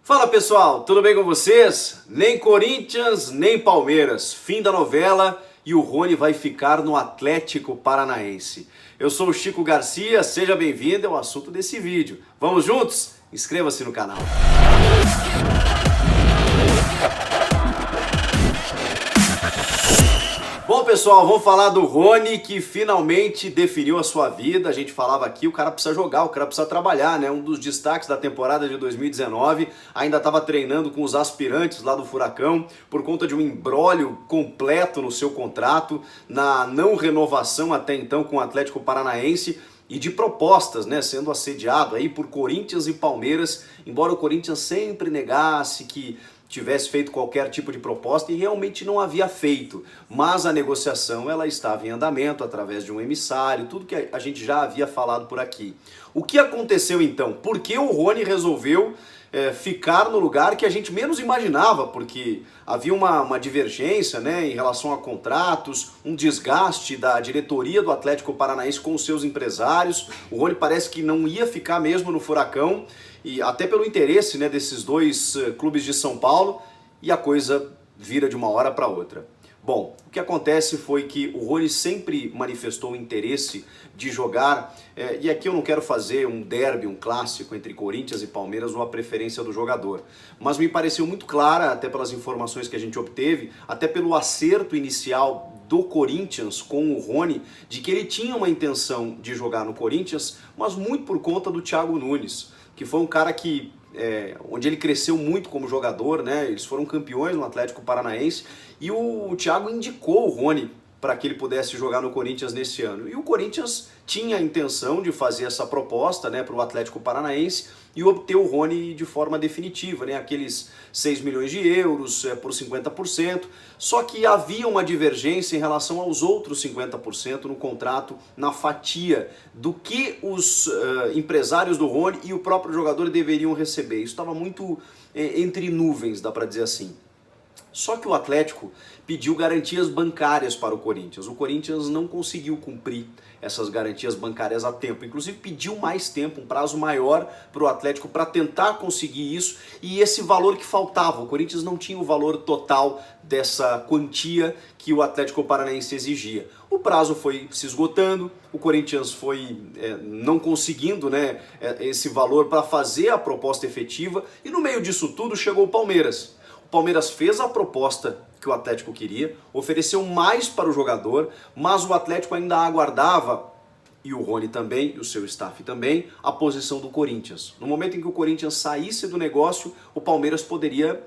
Fala pessoal, tudo bem com vocês? Nem Corinthians, nem Palmeiras. Fim da novela e o Rony vai ficar no Atlético Paranaense. Eu sou o Chico Garcia, seja bem-vindo ao assunto desse vídeo. Vamos juntos? Inscreva-se no canal. Bom pessoal, vamos falar do Rony que finalmente definiu a sua vida. A gente falava aqui, o cara precisa jogar, o cara precisa trabalhar, né? Um dos destaques da temporada de 2019, ainda estava treinando com os aspirantes lá do Furacão por conta de um imbróglio completo no seu contrato, na não renovação até então com o Atlético Paranaense e de propostas, né, sendo assediado aí por Corinthians e Palmeiras, embora o Corinthians sempre negasse que tivesse feito qualquer tipo de proposta e realmente não havia feito, mas a negociação ela estava em andamento através de um emissário, tudo que a gente já havia falado por aqui. O que aconteceu então? Por que o Rony resolveu ficar no lugar que a gente menos imaginava? Porque havia uma divergência, né, em relação a contratos, um desgaste da diretoria do Atlético Paranaense com os seus empresários. O Rony parece que não ia ficar mesmo no Furacão, e até pelo interesse, né, desses dois clubes de São Paulo, e a coisa vira de uma hora para outra. Bom, o que acontece foi que o Rony sempre manifestou o interesse de jogar, e aqui eu não quero fazer um derby, um clássico entre Corinthians e Palmeiras ou a preferência do jogador, mas me pareceu muito clara, até pelas informações que a gente obteve, até pelo acerto inicial do Corinthians com o Rony, de que ele tinha uma intenção de jogar no Corinthians, mas muito por conta do Thiago Nunes, que foi um cara que onde ele cresceu muito como jogador, né? Eles foram campeões no Atlético Paranaense e o Thiago indicou o Rony para que ele pudesse jogar no Corinthians nesse ano. E o Corinthians tinha a intenção de fazer essa proposta, né, para o Atlético Paranaense e obter o Rony de forma definitiva, né, aqueles 6 milhões de euros por 50%, só que havia uma divergência em relação aos outros 50% no contrato, na fatia do que os empresários do Rony e o próprio jogador deveriam receber. Isso estava muito entre nuvens, dá para dizer assim. Só que o Atlético pediu garantias bancárias para o Corinthians. O Corinthians não conseguiu cumprir essas garantias bancárias a tempo. Inclusive pediu mais tempo, um prazo maior para o Atlético para tentar conseguir isso. E esse valor que faltava, o Corinthians não tinha o valor total dessa quantia que o Atlético Paranaense exigia. O prazo foi se esgotando, o Corinthians foi não conseguindo, né, esse valor para fazer a proposta efetiva. E no meio disso tudo chegou o Palmeiras. O Palmeiras fez a proposta que o Atlético queria, ofereceu mais para o jogador, mas o Atlético ainda aguardava, e o Rony também, e o seu staff também, a posição do Corinthians. No momento em que o Corinthians saísse do negócio, o Palmeiras poderia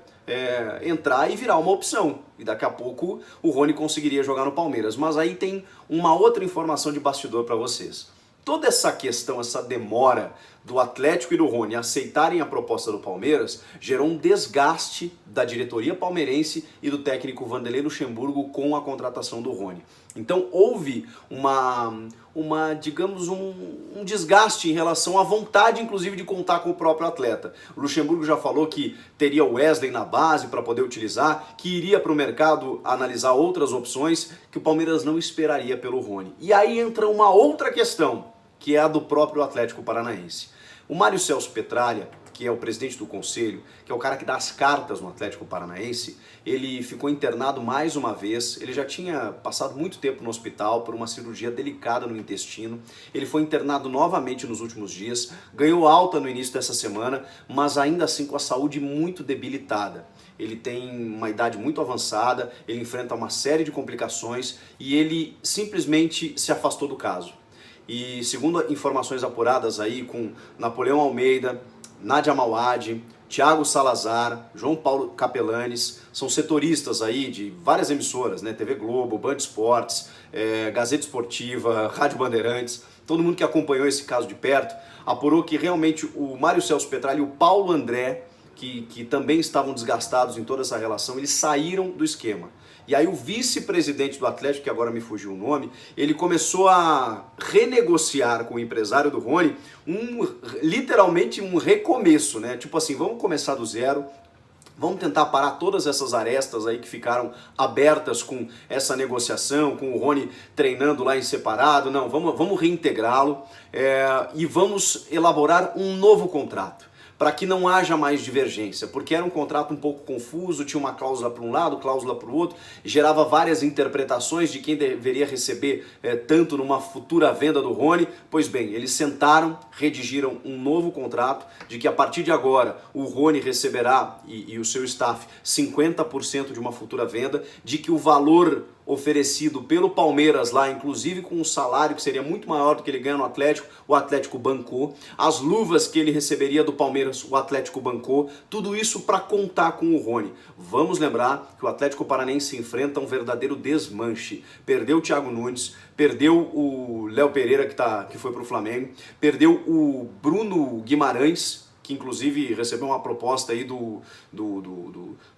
entrar e virar uma opção. E daqui a pouco o Rony conseguiria jogar no Palmeiras. Mas aí tem uma outra informação de bastidor para vocês. Toda essa questão, essa demora do Atlético e do Rony aceitarem a proposta do Palmeiras gerou um desgaste da diretoria palmeirense e do técnico Vanderlei Luxemburgo com a contratação do Rony. Então houve digamos, um desgaste em relação à vontade, inclusive, de contar com o próprio atleta. O Luxemburgo já falou que teria o Wesley na base para poder utilizar, que iria para o mercado analisar outras opções, que o Palmeiras não esperaria pelo Rony. E aí entra uma outra questão, que é a do próprio Atlético Paranaense. O Mário Celso Petralha, que é o presidente do conselho, que é o cara que dá as cartas no Atlético Paranaense, ele ficou internado mais uma vez. Ele já tinha passado muito tempo no hospital por uma cirurgia delicada no intestino. Ele foi internado novamente nos últimos dias, ganhou alta no início dessa semana, mas ainda assim com a saúde muito debilitada. Ele tem uma idade muito avançada, ele enfrenta uma série de complicações e ele simplesmente se afastou do caso. E segundo informações apuradas aí com Napoleão Almeida, Nádia Mauad, Thiago Salazar, João Paulo Capelanes, são setoristas aí de várias emissoras, né? TV Globo, Band Esportes, Gazeta Esportiva, Rádio Bandeirantes, todo mundo que acompanhou esse caso de perto, apurou que realmente o Mário Celso Petralha e o Paulo André, que também estavam desgastados em toda essa relação, eles saíram do esquema. E aí o vice-presidente do Atlético, que agora me fugiu o nome, ele começou a renegociar com o empresário do Rony literalmente um recomeço, né? Tipo assim, vamos começar do zero, vamos tentar parar todas essas arestas aí que ficaram abertas com essa negociação, com o Rony treinando lá em separado. Não, vamos reintegrá-lo e vamos elaborar um novo contrato. para que não haja mais divergência, porque era um contrato um pouco confuso, tinha uma cláusula para um lado, cláusula para o outro, gerava várias interpretações de quem deveria receber tanto numa futura venda do Rony. Pois bem, eles sentaram, redigiram um novo contrato de que a partir de agora o Rony receberá e o seu staff 50% de uma futura venda, de que o valor oferecido pelo Palmeiras lá, inclusive com um salário que seria muito maior do que ele ganha no Atlético, o Atlético bancou. As luvas que ele receberia do Palmeiras, o Atlético bancou. Tudo isso para contar com o Rony. Vamos lembrar que o Atlético Paranaense enfrenta um verdadeiro desmanche. Perdeu o Thiago Nunes, perdeu o Léo Pereira, que foi para o Flamengo, perdeu o Bruno Guimarães, que inclusive recebeu uma proposta aí do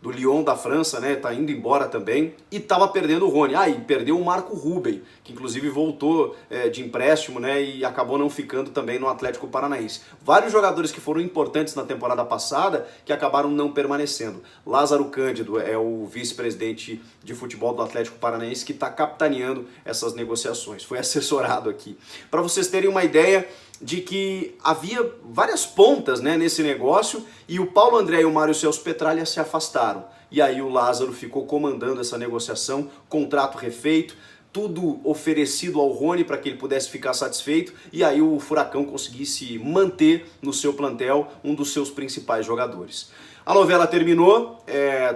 Lyon da França, né? Tá indo embora também, e tava perdendo o Rony. E perdeu o Marco Ruben, que inclusive voltou de empréstimo, né? E acabou não ficando também no Atlético Paranaense. Vários jogadores que foram importantes na temporada passada que acabaram não permanecendo. Lázaro Cândido é o vice-presidente de futebol do Atlético Paranaense que está capitaneando essas negociações. Foi assessorado aqui. Para vocês terem uma ideia de que havia várias pontas, né, nesse negócio, e o Paulo André e o Mário Celso Petralha se afastaram. E aí o Lázaro ficou comandando essa negociação, contrato refeito, tudo oferecido ao Rony para que ele pudesse ficar satisfeito, e aí o Furacão conseguisse manter no seu plantel um dos seus principais jogadores. A novela terminou,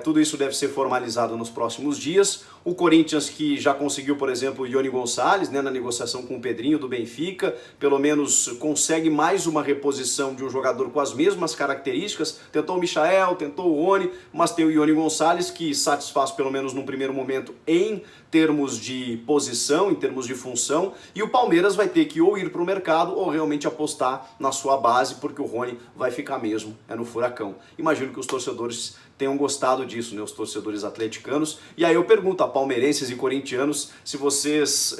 tudo isso deve ser formalizado nos próximos dias. O Corinthians, que já conseguiu, por exemplo, o Iony Gonçalves, né, na negociação com o Pedrinho do Benfica, pelo menos consegue mais uma reposição de um jogador com as mesmas características. Tentou o Michael, tentou o Rony, mas tem o Iony Gonçalves, que satisfaz pelo menos num primeiro momento em termos de posição, em termos de função, e o Palmeiras vai ter que ou ir para o mercado ou realmente apostar na sua base, porque o Rony vai ficar mesmo no Furacão. Imagino que os torcedores tenham gostado disso, né, os torcedores atleticanos. E aí eu pergunto a palmeirenses e corintianos se vocês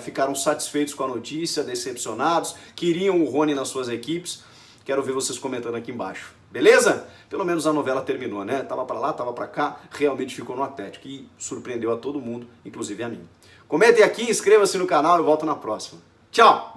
ficaram satisfeitos com a notícia, decepcionados, queriam o Rony nas suas equipes. Quero ver vocês comentando aqui embaixo. Beleza? Pelo menos a novela terminou, né? Tava para lá, tava para cá, realmente ficou no Atlético e surpreendeu a todo mundo, inclusive a mim. Comentem aqui, inscreva-se no canal e volto na próxima. Tchau!